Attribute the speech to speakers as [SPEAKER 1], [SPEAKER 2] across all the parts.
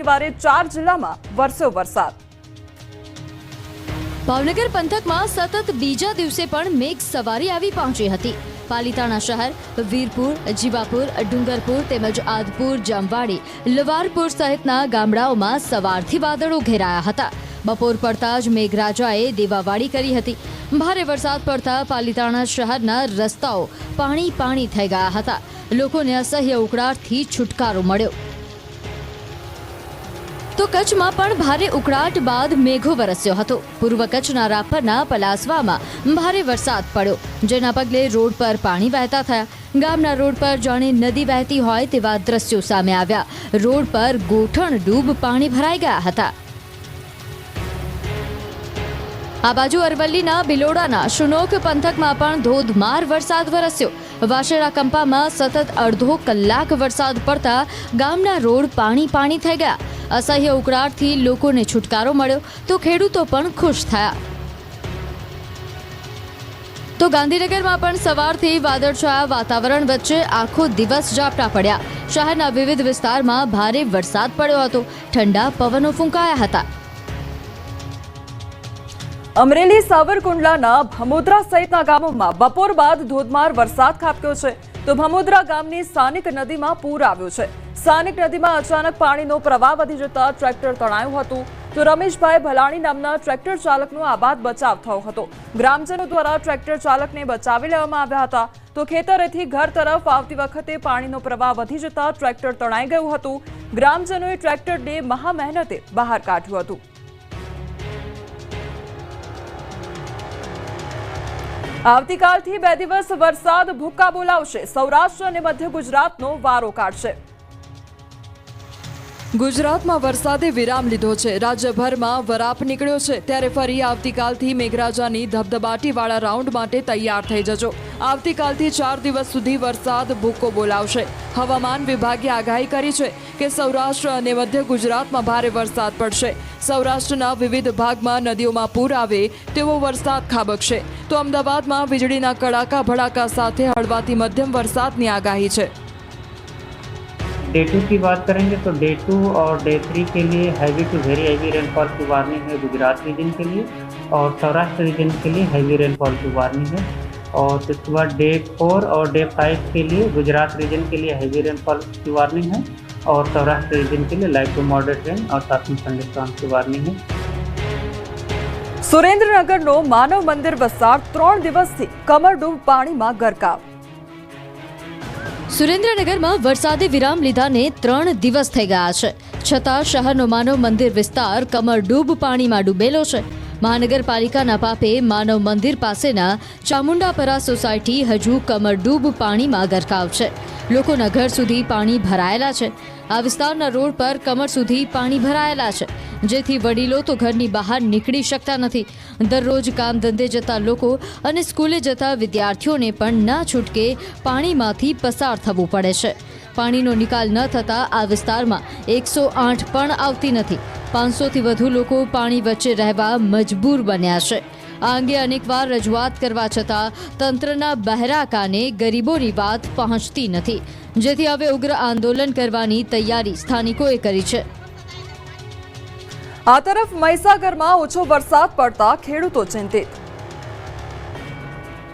[SPEAKER 1] સવારે 4 જિલ્લામાં વરસ્યો વરસાદ।
[SPEAKER 2] ભાવનગર પંથકમાં સતત બીજા દિવસે પણ મેઘ સવારી આવી પહોંચી હતી। પાલિતાણા શહેર, વીરપુર, જીવાપુર, ડુંગરપુર તેમજ આદપુર, જામવાડી, લવારપુર સહિતના ગામડાઓમાં સવારથી વાદળો ઘેરાયા હતા। બપોર પડતા જ મેઘરાજાએ દેવાવાળી કરી હતી। ભારે વરસાદ પડતા પાલિતાણા શહેરના રસ્તાઓ પાણી પાણી થઈ ગયા હતા। લોકોને અસહ્ય ઉકળાટથી છુટકારો મળ્યો। તો કચ્છમાં પણ ભારે ઉકળાટ બાદ મેઘો વરસ્યો હતો। પૂર્વ કચ્છના રાપરના પલાસવામાં ભારે વરસાદ પડ્યો, જેના પગલે રોડ પર પાણી વહેતા થયા। ગામના રોડ પર જાણે નદી વહેતી હોય તેવા દ્રશ્યો સામે આવ્યા। રોડ પર ગોઠણ ડૂબ પાણી ભરાઈ ગયા હતા। આ બાજુ અરવલ્લીના બિલોડાના શુનોક પંથકમાં પણ ધોધમાર વરસાદ વરસ્યો। વાશેરા કંપામાં સતત અડધો કલાક વરસાદ પડતા ગામના રોડ પાણી પાણી થઈ ગયા। અસહ્ય ઉકળાટથી લોકોને છુટકારો મળ્યો તો ખેડૂતો પણ ખુશ થયા। તો ગાંધીનગરમાં પણ સવારથી વાદળછાયા વાતાવરણ વચ્ચે આખો દિવસ ઝાપટા પડ્યા। શહેરના વિવિધ વિસ્તારમાં ભારે વરસાદ પડ્યો હતો। ઠંડા પવનો ફૂંકાયા હતા।
[SPEAKER 1] અમરેલી સાવરકુંડલાના ભમોદરા સહિતના ગામોમાં બપોર બાદ ધોધમાર વરસાદ ખાબક્યો છે, તો ભમોદરા ગામની સ્થાનિક નદીમાં પૂર આવ્યું છે। સ્થાનિક નદીમાં અચાનક પાણીનો પ્રવાહ વધી જતા ટ્રેક્ટર તણાયું હતું, તો રમેશભાઈ ભલાણી નામના ટ્રેક્ટર ચાલકનો આબાદ બચાવ થયો હતો। ગ્રામજનો દ્વારા ટ્રેક્ટર ચાલકને બચાવી લેવામાં આવ્યા હતા। તો ખેતરેથી ઘર તરફ આવતી વખતે પાણીનો પ્રવાહ વધી જતા ટ્રેક્ટર તણાઈ ગયું હતું। ગ્રામજનોએ ટ્રેક્ટરને મહા મહેનતે બહાર કાઢ્યું હતું। આવતીકાલથી 2 દિવસ વરસાદ ભૂક્કા બોલાવશે। સૌરાષ્ટ્ર અને મધ્ય ગુજરાતનો વારો કાઢશે। ગુજરાતમાં વરસાદે વિરામ લીધો છે। રાજ્યભરમાં વરાપ નીકળ્યો છે, ત્યારે ફરી આવતીકાલથી મેઘરાજાની ધબધબાટીવાળા રાઉન્ડ માટે તૈયાર થઈ જજો। આવતીકાલથી 4 દિવસ સુધી વરસાદ ભૂક્કો બોલાવશે। હવામાન વિભાગે આગાહી કરી છે કે સૌરાષ્ટ્ર અને મધ્ય ગુજરાતમાં ભારે વરસાદ પડશે। સૌરાષ્ટ્રના વિવિધ ભાગમાં નદીઓમાં પૂર આવે તેવો વરસાદ ખાબકશે। તો અમદાવાદમાં વીજળીના કડાકા ભડાકા સાથે હળવાથી મધ્યમ વરસાદની આગાહી છે।
[SPEAKER 3] डे 2 की बात करेंगे तो डे 2 और डे 3 के लिए heavy to very heavy rainfall की वार्निंग है गुजरात रीजन के लिए, और सौराष्ट्र रीजन के लिए हैवी रेनफॉल की वार्निंग है। और उसके बाद डे 4 और डे 5 के लिए गुजरात रीजन के लिए हैवी रेनफॉल की वार्निंग है, और सौराष्ट्र रीजन के लिए लाइट टू मॉडरेट रेन और साथ में थंडरस्टॉर्म की वार्निंग है।
[SPEAKER 1] સુરેન્દ્રનગરનો માનવ મંદિર વિસ્તાર 3 દિવસથી કમરડૂબ પાણીમાં ગરકાવ।
[SPEAKER 2] સુરેન્દ્રનગરમાં વરસાદે વિરામ લીધાને 3 દિવસ થઈ ગયા છે, છતાં શહેરનો માનવ મંદિર વિસ્તાર કમરડૂબ પાણીમાં ડૂબેલો છે। મહાનગરપાલિકાના પાપે માનવ મંદિર પાસેના ચામુંડાપરા સોસાયટી હજુ કમરડૂબ પાણીમાં ગરકાવ છે। લોકોના ઘર સુધી પાણી ભરાયેલા છે। આ વિસ્તારના રોડ પર કમર સુધી પાણી ભરાયેલા છે, જેથી વડીલો તો ઘરની બહાર નીકળી શકતા નથી। દરરોજ કામ ધંધે જતા લોકો અને સ્કૂલે જતા વિદ્યાર્થીઓને પણ ના છૂટકે પાણીમાંથી પસાર થવું પડે છે। પાણીનો નિકાલ ન થતાં આ વિસ્તારમાં 108 પણ આવતી નથી। 500થી વધુ લોકો પાણી વચ્ચે રહેવા મજબૂર બન્યા છે। આ અંગે અનેકવાર રજૂઆત કરવા છતાં તંત્રના બહેરા કાને ગરીબોની વાત પહોંચતી નથી, જેથી હવે ઉગ્ર આંદોલન કરવાની તૈયારી સ્થાનિકોએ કરી છે।
[SPEAKER 1] આ તરફ મહીસાગરમાં ઓછો વરસાદ પડતા ખેડૂતો ચિંતિત।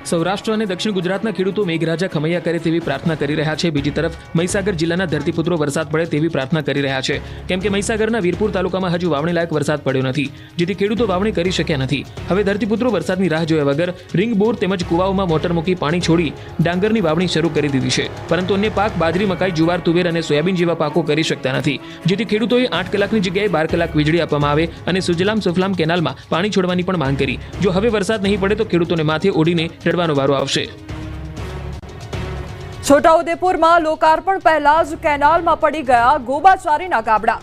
[SPEAKER 4] સૌરાષ્ટ્ર અને દક્ષિણ ગુજરાતના ખેડૂતો મેઘરાજા ખમૈયા કરે તેવી પ્રાર્થના કરી રહ્યા છે। બીજી તરફ મહીસાગર જિલ્લાના ધરતીપુત્રો વરસાદ પડે તેવી પ્રાર્થના કરી રહ્યા છે, કેમ કે મહીસાગરના વીરપુર તાલુકામાં હજુ વાવણી લાયક વરસાદ પડ્યો નથી, જેથી ખેડૂતો વાવણી કરી શક્યા નથી। હવે ધરતીપુત્રો વરસાદની રાહ જોયા વગર રિંગ બોર તેમજ કુવાઓમાં મોટર મૂકી પાણી છોડી ડાંગરની વાવણી શરૂ કરી દીધી છે, પરંતુ અન્ય પાક બાજરી, મકાઈ, જુવાર, તુવેર અને સોયાબીન જેવા પાકો કરી શકતા નથી, જેથી ખેડૂતોએ 8 કલાકની જગ્યાએ 12 કલાક વીજળી આપવામાં આવે અને સુજલામ સુફલામ કેનાલમાં પાણી છોડવાની પણ માંગ કરી। જો હવે વરસાદ નહીં પડે તો ખેડૂતોને માથે ઓઢીને રડવાનો વારો આવશે।
[SPEAKER 1] છોટાઉદેપુરમાં લોકાર્પણ પહેલા જ કેનાલમાં પડી ગયા ગોબાચારીના ગાબડા।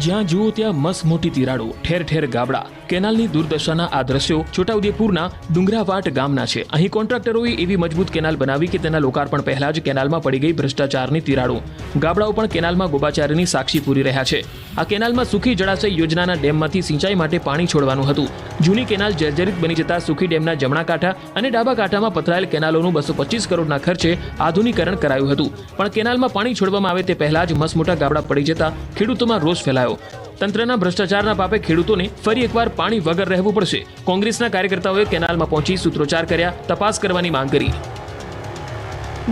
[SPEAKER 4] જ્યાં જુઓ ત્યાં મસ મોટી તિરાડો, ઠેર ઠેર ગાબડા। કેનાલની દુર્દશાના આ દ્રશ્યો છોટાઉદેપુરના ડુંગરાવાટ ગામના છે. અહીં કોન્ટ્રાક્ટરોએ એવી મજબૂત કેનાલ બનાવી કે તેના લોકાર્પણ પહેલા જ કેનાલમાં પડી ગઈ ભ્રષ્ટાચારની તિરાડો. ગાબડાઓ પણ કેનાલમાં ગોબાચારીની સાક્ષી પૂરી રહ્યા છે. આ કેનાલમાં સુખી જળાશય યોજનાના ડેમમાંથી સિંચાઈ માટે પાણી છોડવાનું હતું. જૂની કેનાલ જર્જરિત બની જતા સુખી ડેમના જમણા કાંઠા અને ડાબા કાંઠામાં પથરાયેલ કેનાલોનું 225 કરોડના ખર્ચે આધુનિકરણ કરાયું હતું. પણ કેનાલમાં પાણી છોડવામાં આવે તે પહેલા જ મસમોટા ગાબડા પડી જતા ખેડૂતોમાં રોષ ફેલાયો. તંત્રના ભ્રષ્ટાચારના પાપે ખેડૂતોને ફરી એકવાર પાણી વગર રહેવું પડશે. કોંગ્રેસના કાર્યકર્તાઓએ કેનાલમાં પહોંચી સૂત્રોચ્ચાર કર્યા, તપાસ કરવાની માંગ કરી.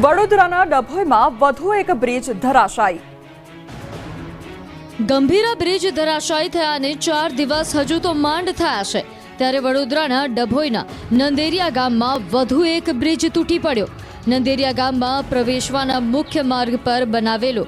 [SPEAKER 1] વડોદરાના ડભોઈમાં વધુ એક બ્રિજ ધરાશાયી.
[SPEAKER 2] ગંભીરા બ્રિજ ધરાશાયી થયાને 4 દિવસ હજુ તો માંડ થયા છે. ત્યારે વડોદરાના ડભોઈના નંદેરિયા ગામમાં વધુ એક બ્રિજ તૂટી પડ્યો. નંદેરિયા ગામમાં પ્રવેશવાના મુખ્ય માર્ગ પર બનાવેલો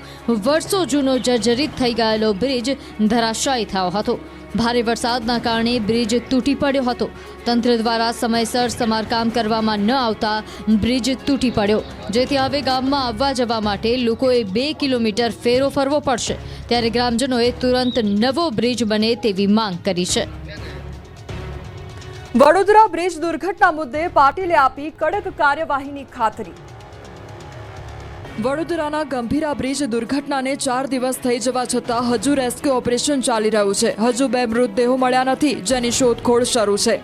[SPEAKER 2] વર્ષો જૂનો જર્જરિત થઈ ગયેલો બ્રિજ ધરાશાયી થયો હતો. ભારે વરસાદના કારણે બ્રિજ તૂટી પડ્યો હતો. તંત્ર દ્વારા સમયસર સમારકામ કરવામાં ન આવતા બ્રિજ તૂટી પડ્યો, જેથી હવે ગામમાં આવવા જવા માટે લોકોએ 2 કિલોમીટર ફેરો ફરવો પડશે. ત્યારે ગ્રામજનોએ તુરંત નવો બ્રિજ બને તેવી માંગ કરી છે.
[SPEAKER 1] વડોદરા બ્રિજ દુર્ઘટના મુદ્દે પાટીલે આપી કડક કાર્યવાહીની ખાતરી. વડોદરાના ગંભીરા બ્રિજ દુર્ઘટનાને 4 દિવસ થઈ જવા છતાં હજુ રેસ્ક્યુ ઓપરેશન ચાલી રહ્યું છે. હજુ 2 મૃતદેહો મળ્યા નથી, જેની શોધખોળ શરૂ છે.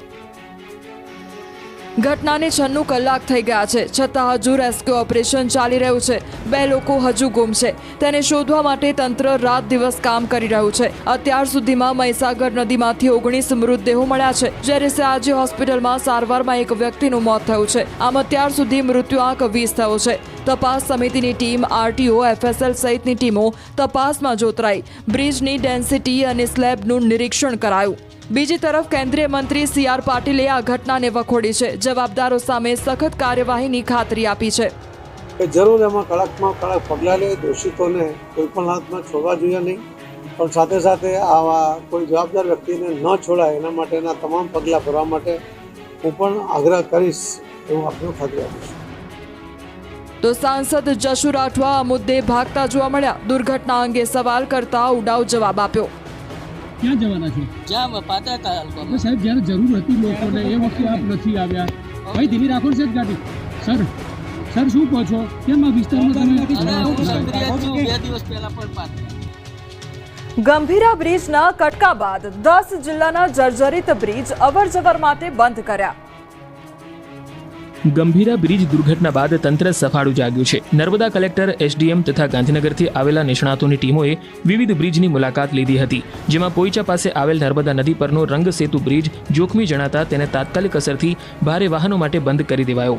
[SPEAKER 1] ઘટનાને 96 કલાક થઈ ગયા છે, છતાં હજુ રેસ્ક્યુ ઓપરેશન ચાલી રહ્યું છે. 2 લોકો હજુ ગુમ છે. તેને શોધવા માટે તંત્ર રાત દિવસ કામ કરી રહ્યું છે. અત્યાર સુધીમાં મહીસાગર નદીમાંથી 19 મૃતદેહો મળ્યા છે, જ્યારે સાજી હોસ્પિટલમાં સારવારમાં એક વ્યક્તિનું મોત થયું છે. આમ અત્યાર સુધી મૃત્યુઆંક 20 થયો છે. તપાસ સમિતિની ટીમ, આરટીઓ, એફએસએલ સહિતની ટીમો તપાસમાં જોતરાઈ. બ્રિજની ડેન્સિટી અને સ્લેબનું નિરીક્ષણ કરાયું. બીજી તરફ કેન્દ્રીય મંત્રી CR પાટીલે આ ઘટનાને વખોડી છે. જવાબદારો સામે સખત કાર્યવાહીની ખાતરી આપી છે.
[SPEAKER 5] જરૂર એમાં કડકમાં કડક પગલાં લે, દોષિતોને કોઈ પણ હાથમાં છોડવા જોઈએ નહીં, પણ સાથે સાથે આવા કોઈ જવાબદાર વ્યક્તિને ન છોડાય એના માટેના તમામ પગલાં ભરવા માટે હું પણ આગ્રહ કરીશ એવું આપને ખાતરી આપીશ.
[SPEAKER 1] તો સાંસદ જશુ રાઠવા આ મુદ્દે ભાગતા જોવા મળ્યા. દુર્ઘટના અંગે સવાલ કરતા ઉડાવ જવાબ આપ્યો.
[SPEAKER 6] ક્યાં જવાના છે?
[SPEAKER 7] જ્યાં પાત્ર તાલુકામાં.
[SPEAKER 6] સાહેબ, જ્યારે જરૂર હતી લોકોને એ વખતે આપ નથી આવ્યા. ભાઈ ધીમી રાખો સાહેબ ગાડી. સર શું કહો છો? કેમ આ વિસ્તારમાં તમે
[SPEAKER 7] 2 દિવસ પહેલા પણ પાત્ર.
[SPEAKER 1] ગંભીરા બ્રિજના કટકા બાદ 10 જિલ્લાના જર્જરિત બ્રિજ અવરજવર માટે બંધ કર્યા.
[SPEAKER 4] ગંભીરા બ્રિજ દુર્ઘટના બાદ તંત્ર સફાળું જાગ્યું છે. નર્મદા કલેક્ટર, SDM તથા ગાંધીનગરથી આવેલા નિષ્ણાતોની ટીમોએ વિવિધ બ્રિજની મુલાકાત લીધી હતી, જેમાં પોઈચા પાસે આવેલ નર્મદા નદી પરનો રંગ સેતુ બ્રિજ જોખમી જણાતા તેને તાત્કાલિક અસરથી ભારે વાહનો માટે બંધ કરી દેવાયો.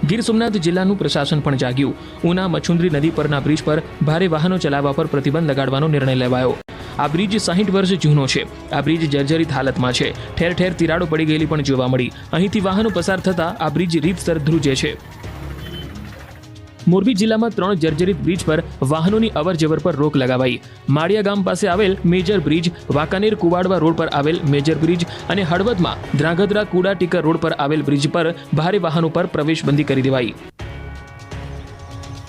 [SPEAKER 4] ગીર સોમનાથ જિલ્લાનું પ્રશાસન પણ જાગ્યું. ઉના મછુંદરી નદી પરના બ્રિજ પર ભારે વાહનો ચલાવવા પર પ્રતિબંધ લગાડવાનો નિર્ણય લેવાયો. આ બ્રિજ 60 વર્ષ જૂનો છે. આ બ્રિજ જર્જરિત હાલતમાં છે. ઠેર ઠેર તિરાડો પડી ગયેલી પણ જોવા મળી. અહીંથી વાહનો પસાર થતા આ બ્રિજ રીતસર ધ્રુજે છે. મોરબી જિલ્લામાં 3 જર્જરિત બ્રિજ પર વાહનોની અવરજવર પર રોક લગાવાઈ. માળિયા ગામ પાસે આવેલ major bridge, Wankaner Kuvadva road પર આવેલ મેજર બ્રિજ અને હળવદમાં ધ્રાંગધ્રા કુડા ટીકર રોડ પર આવેલ બ્રિજ પર ભારે વાહનો પર પ્રવેશબંધી કરી દેવાઈ.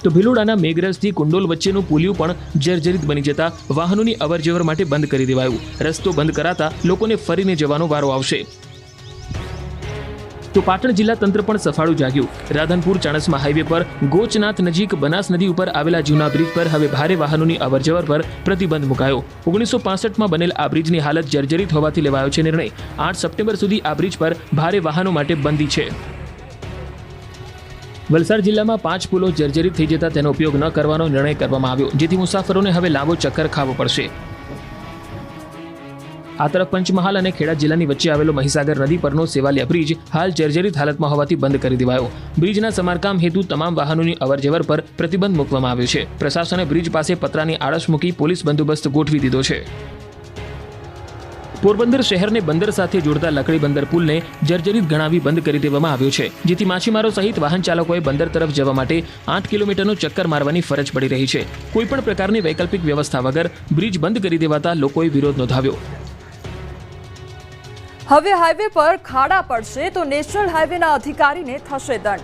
[SPEAKER 4] તો ભિલોડાના મેઘરજથી કુંડોલ વચ્ચેનું પુલિયું પણ જર્જરિત બની જતા વાહનોની અવરજવર માટે બંધ કરી દેવાયું. રસ્તો બંધ કરાતા લોકોને ફરીને જવાનો વારો આવશે. તો પાટણ જિલ્લા તંત્ર પણ સફાળું જાગ્યું. રાધનપુર ચાણસ્મા હાઈવે પર ગોચનાથ નજીક બનાસ નદી ઉપર આવેલા જૂના બ્રિજ પર હવે ભારે વાહનોની અવરજવર પર પ્રતિબંધ મુકાયો. 1965માં બનેલ આ બ્રિજની હાલત જર્જરિત હોવાથી લેવાયો છે નિર્ણય. 8 સપ્ટેમ્બર સુધી આ બ્રિજ પર ભારે વાહનો માટે બંધી છે. વલસાડ જિલ્લામાં 5 પુલો જર્જરિત થઈ જતા તેનો ઉપયોગ ન કરવાનો નિર્ણય કરવામાં આવ્યો, જેથી મુસાફરોને હવે લાંબો ચક્કર ખાવો પડશે. આ તરફ પંચમહાલ અને ખેડા જિલ્લાની વચ્ચે આવેલો મહીસાગર નદી પરનો સેવાલિયા બ્રિજ હાલ જર્જરિત હાલતમાં હોવાથી બંધ કરી દેવાયો. બ્રિજના સમારકામ હેતુ તમામ વાહનોની અવરજવર પર પ્રતિબંધ મૂકવામાં આવ્યો છે. પ્રશાસને બ્રિજ પાસે પતરાની આડશ મૂકી પોલીસ બંદોબસ્ત ગોઠવી દીધો છે. પોરબંદર શહેરને બંદર સાથે જોડતા લકડી બંદર પુલને જર્જરિત ગણાવી બંધ કરી દેવામાં આવ્યો છે, જેથી માછીમારો સહિત વાહન ચાલકોએ બંદર તરફ જવા માટે 8 કિલોમીટરનું ચક્કર મારવાની ફરજ પડી રહી છે. કોઈપણ પ્રકારની વૈકલ્પિક વ્યવસ્થા વગર બ્રિજ બંધ કરી દેવાતા લોકોએ વિરોધ નોંધાવ્યો.
[SPEAKER 1] હવે હાઈવે પર ખાડા પડશે તો નેશનલ હાઈવેના અધિકારીને થશે દંડ.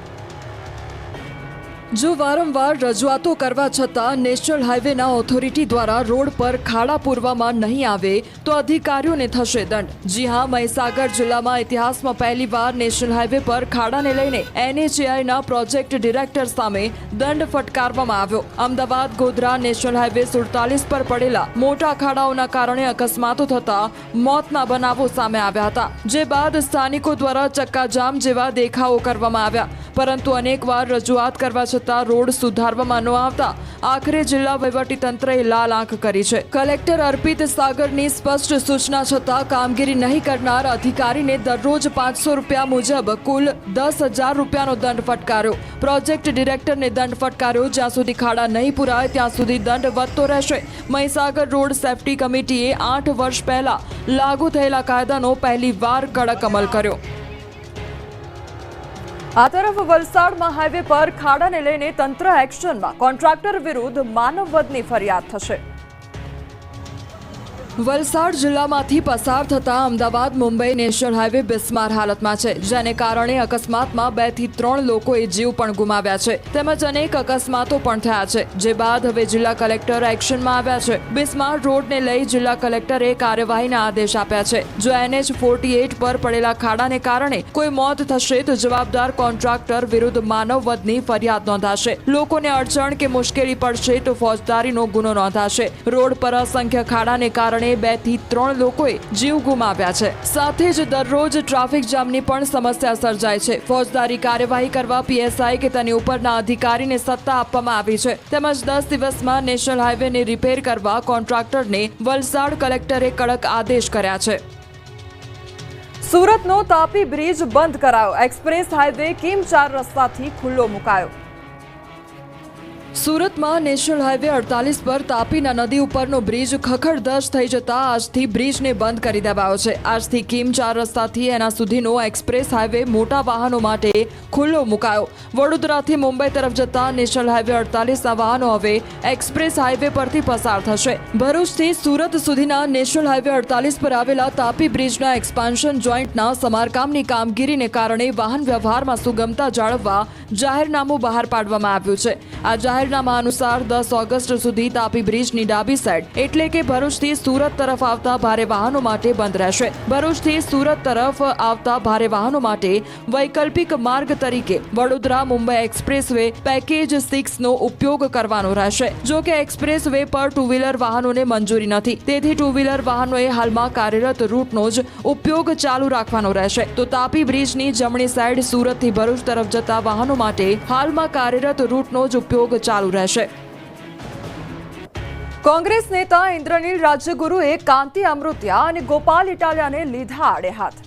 [SPEAKER 1] જો વારંવાર રજૂઆતો કરવા છતાં નેશનલ હાઈવેના ઓથોરિટી દ્વારા રોડ પર ખાડા પૂરવામાં નહીં આવે તો અધિકારીઓને થશે દંડ। જી હા, મહીસાગર જિલ્લામાં ઇતિહાસમાં પહેલીવાર નેશનલ હાઈવે પર ખાડાને લઈને NHAIના પ્રોજેક્ટ ડિરેક્ટર સામે દંડ ફટકારવામાં આવ્યો। અમદાવાદ ગોધરા નેશનલ હાઈવે 47 પર પડેલા મોટા ખાડાઓના કારણે અકસ્માતો થતા મોતના બનાવો સામે આવ્યા હતા, જે બાદ સ્થાનિકો દ્વારા ચક્કાજામ જેવા દેખાવો કરવામાં આવ્યા, પરંતુ અનેકવાર રજૂઆત કરવા છતાં રોડ સુધારવામાં ન આવતા આખરે જિલ્લા વહીવટીતંત્રએ લાલ આંખ કરી છે। કલેક્ટર અર્પિત સાગરની સ્પષ્ટ સૂચના છતાં કામગીરી નહીં કરનાર અધિકારીને દરરોજ 500 રૂપિયા મુજબ કુલ 10,000 રૂપિયાનો દંડ ફટકાર્યો। પ્રોજેક્ટ ડિરેક્ટરને દંડ ફટકાર્યો। જ્યાં સુધી ખાડા નહીં પુરાય ત્યાં સુધી દંડ વધતો રહેશે। મહીસાગર રોડ સેફટી કમિટીએ 8 વર્ષ પહેલા લાગુ થયેલા કાયદાનો પહેલીવાર કડક અમલ કર્યો। આ તરફ વલસાડમાં હાઈવે પર ખાડાને લઈને તંત્ર એક્શનમાં, કોન્ટ્રાક્ટર વિરુદ્ધ માનવવધની ફરિયાદ થશે। વલસાડ જિલ્લામાંથી પસાર થતા અમદાવાદ મુંબઈ નેશનલ હાઈવે બિસ્માર હાલતમાં છે, જેને કારણે અકસ્માતમાં 2 થી 3 લોકોએ જીવ પણ ગુમાવ્યા છે, તેમજ અનેક અકસ્માતો પણ થયા છે, જે બાદ હવે જિલ્લા કલેક્ટર એક્શનમાં આવ્યા છે। બિસ્માર રોડને લઈ જિલ્લા કલેક્ટરે કાર્યવાહીના આદેશ આપ્યા છે। જો NH 48 પર પડેલા ખાડાને કારણે કોઈ મોત થશે તો જવાબદાર કોન્ટ્રાક્ટર વિરુદ્ધ માનવવધની ફરિયાદ નોંધાશે। લોકોને અડચણ કે મુશ્કેલી પડશે તો ફોજદારીનો ગુનો નોંધાશે। રોડ પર અસંખ્ય ખાડાને કારણે 2 થી 3 લોકોએ જીવ ગુમાવ્યા છે। સાથે જ દરરોજ ટ્રાફિક જામની પણ સમસ્યા સર્જાય છે। ફોજદારી કાર્યવાહી કરવા PSI કે તેની ઉપરના અધિકારીને સત્તા આપવામાં આવી છે, તેમજ 10 દિવસમાં નેશનલ હાઈવેને રિપેર કરવા કોન્ટ્રાક્ટરને વલસાડ કલેક્ટરે કડક આદેશ કર્યા છે। સુરતનો તાપી બ્રિજ બંધ કરાયો। એક્સપ્રેસ હાઈવે કેમ 4 રસ્તાથી ખુલ્લો મુકાયો। સુરતમાં નેશનલ હાઈવે 48 પર તાપીના નદી ઉપરનો બ્રિજ ખખડધજ થઈ જતા આજથી બ્રિજને બંધ કરી દેવાયો છે। આજથી કિમ 4 રસ્તાથી એના સુધીનો એક્સપ્રેસ હાઈવે મોટા વાહનો માટે ખુલ્લો મુકાયો। વડોદરાથી મુંબઈ તરફ જતા નેશનલ હાઈવે 48ના વાહનો હવે એક્સપ્રેસ હાઈવે પરથી પસાર થશે। ભરૂચથી સુરત સુધીના નેશનલ હાઈવે 48 પર આવેલા તાપી બ્રિજના એક્સપાન્શન જોઈન્ટના સમારકામની કામગીરીને કારણે વાહન વ્યવહારમાં સુગમતા જાળવવા જાહેરનામું બહાર પાડવામાં આવ્યું છે। આ જાહેરનામા અનુસાર 10 ઓગસ્ટ સુધી તાપી બ્રિજની ડાબી સાઈડ એટલે કે ભરૂચથી સુરત તરફ આવતા ભારે વાહનો માટે બંધ રહેશે। ભરૂચથી સુરત તરફ આવતા ભારે વાહનો માટે વૈકલ્પિક માર્ગ તરીકે વડોદરા મુંબઈ એક્સપ્રેસવે પેકેજ 6નો ઉપયોગ કરવાનો રહેશે। જો કે એક્સપ્રેસવે પર 2 વ્હીલર વાહનોને મંજૂરી નથી, તેથી 2 વ્હીલર વાહનોએ હાલમાં કાર્યરત રૂટનો જ ઉપયોગ ચાલુ રાખવાનો રહેશે। તો તાપી બ્રિજની જમણી સાઈડ સુરતથી ભરૂચ તરફ જતા વાહનો માટે હાલમાં કાર્યરત રૂટનો જ ઉપયોગ ચાલુ રહેશે। કોંગ્રેસ નેતા ઇન્દ્રનીલ રાજ્યગુરુએ કાંતિ અમૃતિયા અને ગોપાલ ઇટાલિયાને લીધા આડે હાથ।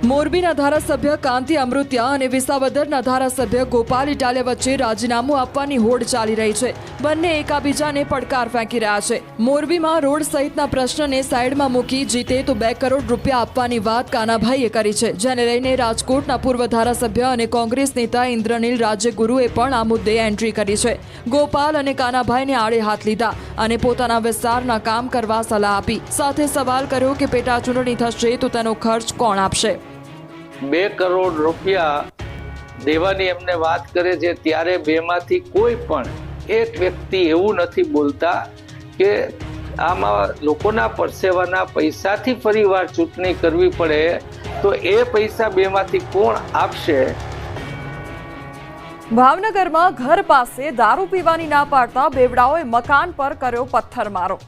[SPEAKER 1] મોરબીના ધારાસભ્ય કાંતિ અમૃતિયા અને વિસાવદરના ધારાસભ્ય ગોપાલ ઇટાલિયા વચ્ચે રાજીનામું આપવાની હોડ ચાલી રહી છે। બંને એકાબીજાને પડકાર ફેંકી રહ્યા છે। મોરબીમાં રોડ સહિતના પ્રશ્નને સાઈડમાં મૂકી જીતે તો 2 કરોડ રૂપિયા આપવાની વાત કાનાભાઈએ કરી છે, જેને લઈને રાજકોટના પૂર્વ ધારાસભ્ય અને કોંગ્રેસ નેતા ઇન્દ્રનીલ રાજ્યગુરુએ પણ આ મુદ્દે એન્ટ્રી કરી છે। ગોપાલ અને કાનાભાઈને આડે હાથ લીધા અને પોતાના વિસ્તારના કામ કરવા સલાહ આપી। સાથે સવાલ કર્યો કે પેટા ચૂંટણી થશે તો તેનો ખર્ચ કોણ આપશે।
[SPEAKER 8] 2 કરોડ રૂપિયા દેવાની એમને વાત કરે છે ત્યારે 2 માંથી કોઈ પણ એક વ્યક્તિ એવું નથી બોલતા કે આમાં લોકોના પરસેવાના પૈસાથી ફરીવાર ચૂંટણી કરવી પડે તો એ પૈસા 2 માંથી કોણ આપશે।
[SPEAKER 1] ભાવનગરમાં ઘર પાસે દારૂ પીવાની ના પાડતા બેવડાઓએ મકાન પર કર્યો પથ્થરમારો।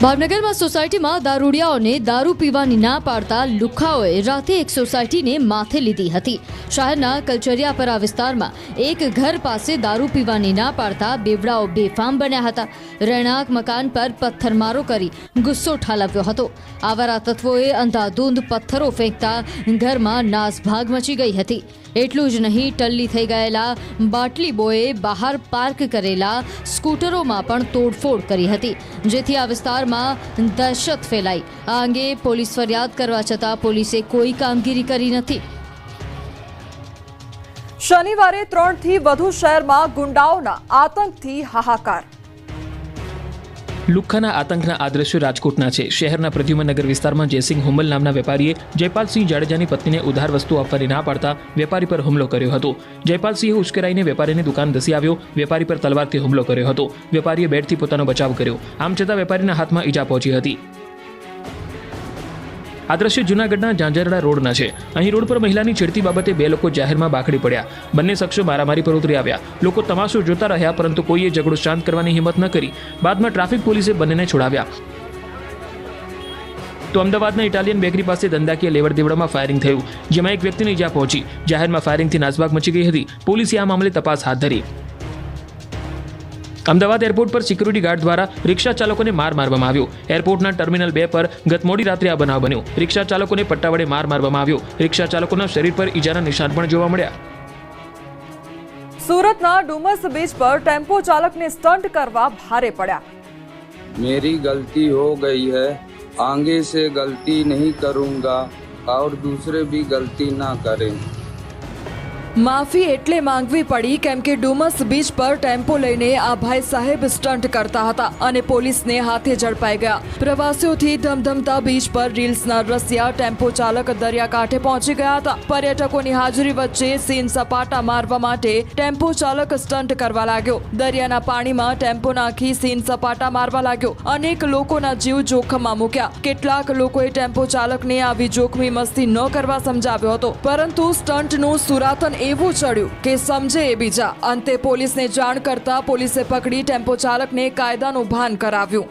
[SPEAKER 2] ભાવનગરમાં સોસાયટીમાં દારૂડિયાઓને દારૂ પીવાની ના પાડતા લુખ્ખાઓએ રાતે એક સોસાયટીને માથે લીધી હતી। શહેરના કલચરિયા પર આ વિસ્તારમાં એક ઘર પાસે દારૂ પીવાની ના પાડતા બેવડાઓ બેફામ બન્યા હતા। રહેણાંક મકાન પર પથ્થરમારો કરી ગુસ્સો ઠાલવ્યો હતો। આવારા તત્વોએ અંધાધૂંધ પથ્થરો ફેંકતા ઘરમાં નાસભાગ મચી ગઈ હતી। એટલું જ નહીં, ટલ્લી થઈ ગયેલા બાટલી બોએ બહાર પાર્ક કરેલા સ્કૂટરોમાં પણ તોડફોડ કરી હતી, જેથી આ વિસ્તારમાં દહેશત ફેલાઈ। આ અંગે પોલીસ ફરિયાદ કરવા છતાં પોલીસે કોઈ કામગીરી કરી નથી।
[SPEAKER 1] શનિવારે 3 થી વધુ શહેરમાં ગુંડાઓના આતંકથી હાહાકાર।
[SPEAKER 4] લુખ્ખાના આતંકના આ દ્રશ્યો રાજકોટના છે. શહેરના પ્રદ્યુમનનગર વિસ્તારમાં જયસિંહ હુમલ નામના વેપારીએ જયપાલસિંહ જાડેજાની પત્નીને ઉધાર વસ્તુ આપવાની ના પાડતા વેપારી પર હુમલો કર્યો હતો. જયપાલસિંહે ઉશ્કેરાઈને વેપારીની દુકાન ધસી આવ્યો. વેપારી પર તલવારથી હુમલો કર્યો હતો. વેપારીએ બેટથી પોતાનો બચાવ કર્યો. આમ છતાં વેપારીના હાથમાં ઈજા પહોંચી હતી. આ દ્રશ્ય જૂનાગઢના ઝાંઝરડા રોડના છે. અહીં રોડ પર મહિલાની છેડતી બાબતે બે લોકો જાહેરમાં બાખડી પડ્યા. બંને શખ્સો મારામારી પર ઉતરી આવ્યા. લોકો તમાશો જોતા રહ્યા, પરંતુ કોઈએ ઝઘડો શાંત કરવાની હિંમત ન કરી. બાદમાં ટ્રાફિક પોલીસે બંનેને છોડાવ્યા. તો અમદાવાદના ઇટાલિયન બેકરી પાસે ધંધાકીય લેવડ દેવડમાં ફાયરિંગ થયું, જેમાં એક વ્યક્તિને ઈજા પહોંચી. જાહેરમાં ફાયરિંગથી નાસભાગ મચી ગઈ હતી. પોલીસે આ મામલે તપાસ હાથ ધરી. અમદાવાદ એરપોર્ટ પર સિક્યુરિટી ગાર્ડ દ્વારા રિક્ષા ચાલકોને માર મારવામાં આવ્યો. એરપોર્ટના ટર્મિનલ 2 પર ગત મોડી રાત્રે આ બનાવ બન્યો. રિક્ષા ચાલકોને પટ્ટા વડે માર મારવામાં આવ્યો. રિક્ષા ચાલકોના શરીર પર ઈજાના નિશાન પણ જોવા મળ્યા.
[SPEAKER 1] સુરતના ડુમસ બીચ પર ટેમ્પો ચાલકને સ્ટન્ટ કરવા ભારે પડ્યા.
[SPEAKER 9] मेरी गलती हो गई है, आगे से गलती नहीं करूँगा और दूसरे भी गलती ना करें.
[SPEAKER 1] માફી એટલે માંગવી પડી કેમ કે ડુમસ બીચ પર ટેમ્પો લઈને આ ભાઈ સાહેબ સ્ટન્ટ કરતા હતા અને પોલીસને હાથે ઝડપાઈ ગયા. પ્રવાસીઓથી ધમધમતા બીચ પર રીલ્સના રસિયા ટેમ્પો ચાલક દરિયાકાંઠે પહોંચી ગયા હતા. પર્યટકોની હાજરી વચ્ચે સીન સપાટા મારવા માટે ટેમ્પો ચાલક સ્ટન્ટ કરવા લાગ્યો. દરિયાના પાણીમાં ટેમ્પો નાખી સીન સપાટા મારવા લાગ્યો. અનેક લોકોના જીવ જોખમમાં મૂક્યા. કેટલાક લોકોએ ટેમ્પો ચાલકને આવી જોખમી મસ્તી ન કરવા સમજાવ્યો હતો, પરંતુ સ્ટન્ટનું સુરાતન એવું ચડ્યું કે સમજે એ બીજા. અંતે પોલીસને જાણ કરતા પોલીસે પકડી ટેમ્પો ચાલકને કાયદાનું ભાન કરાવ્યું.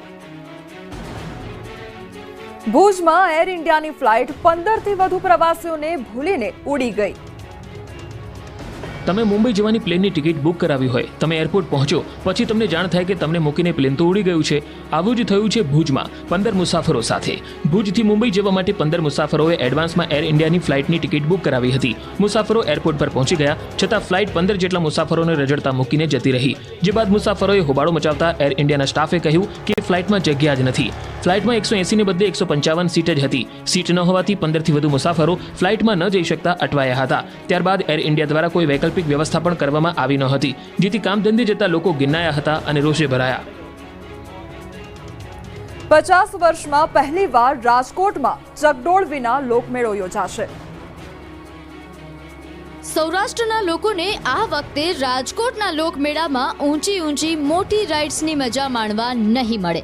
[SPEAKER 1] ભુજમાં એર ઇન્ડિયાની ફ્લાઇટ 15થી વધુ પ્રવાસીઓને ભૂલીને ઉડી ગઈ.
[SPEAKER 4] તમે મુંબઈ જવાની પ્લેનની ટિકિટ બુક કરાવી હોય, તમે એરપોર્ટ પહોંચો, પછી તમને જાણ થાય કે તમને મૂકીને પ્લેન તો ઉડી ગયું છે. આવું જ થયું છે ભુજમાં 15 મુસાફરો સાથે. ભુજથી મુંબઈ જવા માટે 15 મુસાફરોએ એડવાન્સમાં એર ઇન્ડિયાની ફ્લાઇટની ટિકિટ બુક કરાવી હતી. મુસાફરો એરપોર્ટ પર પહોંચી ગયા, છતાં ફ્લાઇટ 15 જેટલા મુસાફરોને રજડતા મૂકીને જતી રહી. જે બાદ મુસાફરોએ હોબાળો મચાવતા એર ઇન્ડિયાના સ્ટાફે કહ્યું કે ફ્લાઇટમાં જગ્યા જ નથી. ફ્લાઇટમાં 180ને બદલે 155 સીટ જ હતી. સીટ ન હોવાથી 15થી વધુ મુસાફરો ફ્લાઇટમાં ન જઈ શકતા અટવાયા હતા. ત્યારબાદ એર ઇન્ડિયા દ્વારા કોઈ વૈકલ્પિક વ્યવસ્થા પણ કરવામાં આવી ન હતી, જેથી કામ ધંધે જતા લોકો ગિન્નાયા હતા અને રોષે ભરાયા.
[SPEAKER 1] 50 વર્ષમાં પહેલીવાર રાજકોટમાં ચકડોળ વિના લોકમેળો યોજાશે.
[SPEAKER 2] સૌરાષ્ટ્રના લોકોને આ વખતે રાજકોટના લોકમેળામાં ઊંચી મોટી રાઇડ્સની મજા માણવા નહીં મળે.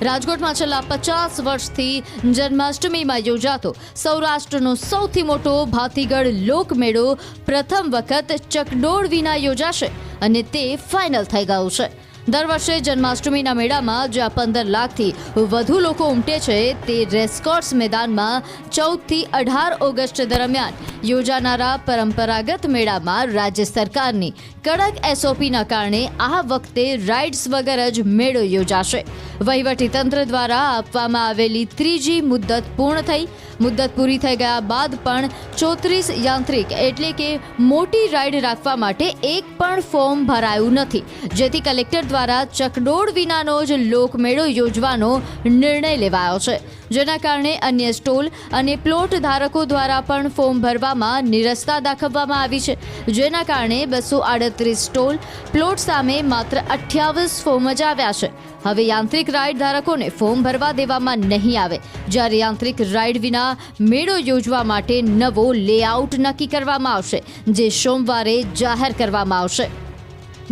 [SPEAKER 2] રાજકોટમાં છેલ્લા 50 વર્ષથી જન્માષ્ટમીમાં યોજાતો સૌરાષ્ટ્રનો સૌથી મોટો ભાતીગળ લોકમેળો પ્રથમ વખત ચકડોળ વિના યોજાશે અને તે ફાઇનલ થઈ ગયું છે. દર વર્ષે જન્માષ્ટમીના મેળામાં જ્યાં 15 લાખથી વધુ લોકો ઉમટે છે, તે રેસકોર્સ મેદાનમાં 14થી 18 ઓગસ્ટ દરમિયાન યોજાનારા પરંપરાગત મેળામાં રાજ્ય સરકારની કડક SOPના કારણે આ વખતે રાઇડ્સ વગર જ મેળો યોજાશે. વહીવટીતંત્ર દ્વારા આપવામાં આવેલી ત્રીજી મુદ્દત પૂર્ણ થઈ. મુદ્દત પૂરી થઈ ગયા બાદ પણ 34 યાંત્રિક એટલે કે મોટી રાઇડ રાખવા માટે એક પણ ફોર્મ ભરાયું નથી, જેથી કલેક્ટર દ્વારા ચકડોળ વિનાનો જ લોકમેળો યોજવાનો નિર્ણય લેવાયો છે. જેના કારણે અન્ય સ્ટોલ અને પ્લોટ ધારકો દ્વારા પણ ફોર્મ ભરવામાં નિરસતા દાખવવામાં આવી છે. જેના કારણે 238 સ્ટોલ પ્લોટ સામે માત્ર 28 ફોર્મ જ આવ્યા છે. હવે યાંત્રિક રાઇડ ધારકોને ફોર્મ ભરવા દેવામાં નહીં આવે, જ્યારે યાંત્રિક રાઇડ વિના મેળો યોજવા માટે નવો લેઆઉટ નક્કી કરવામાં આવશે, જે સોમવારે જાહેર કરવામાં આવશે.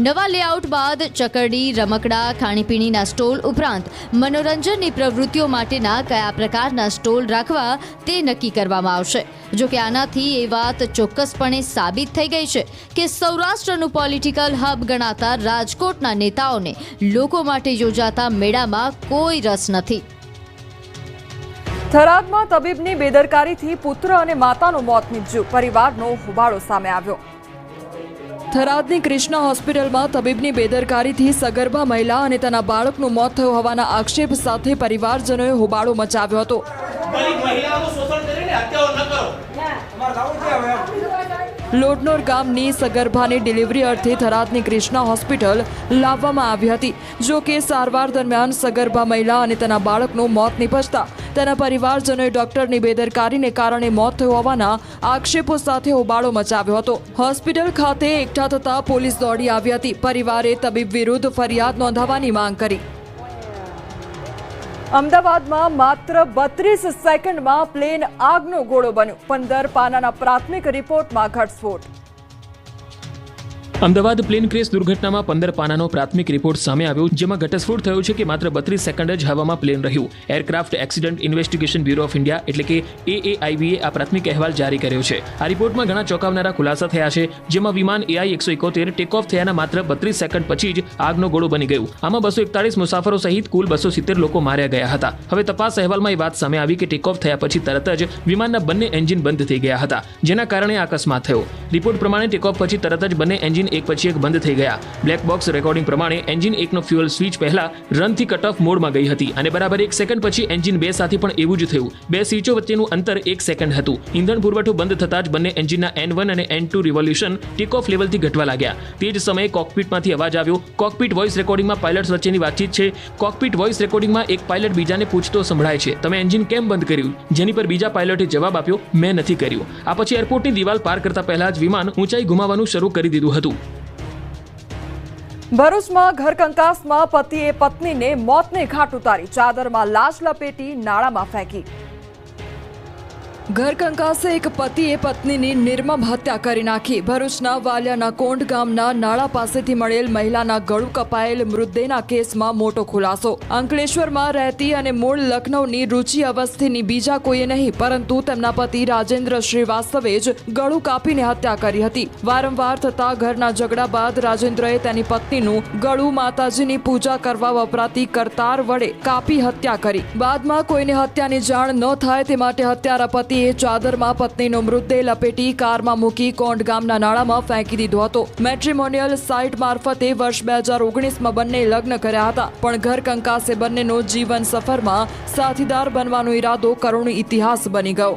[SPEAKER 2] નવા લેઆઉટ બાદ ચકરડી, રમકડા, ખાણીપીણીના સ્ટોલ ઉપરાંત મનોરંજનની પ્રવૃત્તિઓ માટેના કયા પ્રકારના સ્ટોલ રાખવા તે નક્કી કરવામાં આવશે. જોકે આનાથી એ વાત ચોક્કસપણે સાબિત થઈ ગઈ છે કે સૌરાષ્ટ્રનું પોલિટિકલ હબ ગણાતા રાજકોટના નેતાઓને લોકો માટે યોજાતા મેળામાં કોઈ રસ નથી.
[SPEAKER 1] થરાદમાં તબીબની બેદરકારીથી પુત્ર અને માતાનું મોત નીપજ્યું. પરિવારનો હોબાળો સામે આવ્યો. થરાદની કૃષ્ણા હોસ્પિટલમાં તબીબની બેદરકારીથી સગર્ભા મહિલા અને તેના બાળકનું મોત થયું હોવાના આક્ષેપ સાથે પરિવારજનોએ હોબાળો મચાવ્યો હતો. લોડનોર ગામની સગર્ભાની ડિલિવરી અર્થે થરાદની કૃષ્ણા હોસ્પિટલ લાવવામાં આવી હતી. જો કે સારવાર દરમિયાન સગર્ભા મહિલા અને તેના બાળકનું મોત નીપજતા તેના પરિવારજનોએ ડોક્ટરની બેદરકારીને કારણે મોત થયું હોવાના આક્ષેપો સાથે હોબાળો મચાવ્યો હતો. હોસ્પિટલ ખાતે એકઠા થતા પોલીસ દોડી આવી હતી. પરિવારે તબીબ વિરુદ્ધ ફરિયાદ નોંધાવવાની માંગ કરી. અમદાવાદમાં માત્ર 32 સેકન્ડમાં પ્લેન આગનો ગોળો બન્યો. 15 પાનાના પ્રાથમિક રિપોર્ટમાં ઘટસ્ફોટ.
[SPEAKER 4] અમદાવાદ પ્લેન ક્રેશ દુર્ઘટનામાં 15 પાનાનો પ્રાથમિક રિપોર્ટ સામે આવ્યો, જેમાં ઘટસ્ફોટ થયો છે કે માત્ર 32 સેકન્ડ જ હવામાં પ્લેન રહ્યું. Aircraft accident investigation bureau of India એટલે કે AAIB આ પ્રાથમિક અહેવાલ જારી કર્યો છે. આ રિપોર્ટમાં ઘણા ચોંકાવનારા ખુલાસા થયા છે, જેમાં વિમાન AI-171 ટેક ઓફ થયાના માત્ર 32 સેકન્ડ પછી જ આગનો ગોળો બની ગયું. આમાં 241 મુસાફરો સહિત કુલ 270 લોકો માર્યા ગયા હતા. હવે તપાસ અહેવાલમાં એ વાત સામે આવી કે ટેક ઓફ થયા પછી તરત જ વિમાનના બંને એન્જિન બંધ થઈ ગયા હતા, જેના કારણે આ અકસ્માત થયો. રિપોર્ટ પ્રમાણે ટેક ઓફ પછી તરત જ બંને એન્જિન એક પછી એક બંધ થઈ ગયા. બ્લેક બોક્સ રેકોર્ડિંગ પ્રમાણે એન્જિન 1 નો ફ્યુઅલ સ્વિચ પહેલા રનથી કટ ઓફ મોડમાં ગઈ હતી અને બરાબર 1 સેકન્ડ પછી એન્જિન 2 સાથે પણ એવું જ થયું. બે સ્વિચો વચ્ચેનું અંતર 1 સેકન્ડ હતું. ઇંધણ પુરવઠો બંધ થતાં જ બંને એન્જિનના N1 અને N2 રિવોલ્યુશન ટેક ઓફ લેવલથી ઘટવા લાગ્યા. તે જ સમયે કોકપિટમાંથી અવાજ આવ્યો. કોકપિટ વોઇસ રેકોર્ડિંગમાં પાયલટ્સ વચ્ચેની વાતચીત છે. કોકપિટ વોઇસ રેકોર્ડિંગમાં એક પાયલટ બીજાને પૂછતો સંભળાય છે, તમે એન્જિન કેમ બંધ કર્યું? જેની પર બીજા પાયલટે જવાબ આપ્યો, મેં નથી કર્યું. આ પછી એરપોર્ટની દિવાલ પાર કરતા પહેલા જ વિમાન ઊંચાઈ ગુમાવવાનું શરૂ કરી દીધું હતું.
[SPEAKER 1] ભરૂચમાં ઘર કંકાસમાં પતિએ પત્નીને મોતને ઘાટ ઉતારી. ચાદરમાં લાશ લપેટી નાળામાં ફેંકી. ઘર કંકાસે એક પતિએ પત્નીની નિર્મમ હત્યા કરી નાખી. ભરૂચના વાલિયાના કોંઢ ગામના નાળા પાસેથી મળેલ મહિલાના ગળું કપાયેલ મૃતદેહના કેસમાં મોટો ખુલાસો. અંકલેશ્વરમાં રહેતી અને મૂળ લખનૌની રુચિ અવસ્થીની બીજા કોઈએ નહીં, પરંતુ તેમના પતિ રાજેન્દ્ર શ્રીવાસ્તવે જ ગળું કાપીને હત્યા કરી હતી. વારંવાર થતા ઘરના ઝઘડા બાદ રાજેન્દ્રએ તેની પત્નીનું ગળું માતાજીની પૂજા કરવા વપરાતી કરતાર વડે કાપી હત્યા કરી. બાદમાં કોઈને હત્યાની જાણ ન થાય તે માટે હત્યારા પતિએ ચાદરમાં પત્નીનો મૃતદેહ લપેટી કારમાં મૂકી કોંઢ ગામના નાળામાં ફેંકી દીધો હતો. મેટ્રિમોનિયલ સાઇટ મારફતે વર્ષ 2019માં બંને લગ્ન કર્યા હતા, પણ ઘર કંકાસે બંનેનો જીવન સફરમાં સાથીદાર બનવાનો ઈરાદો કરુણ ઇતિહાસ બની ગયો.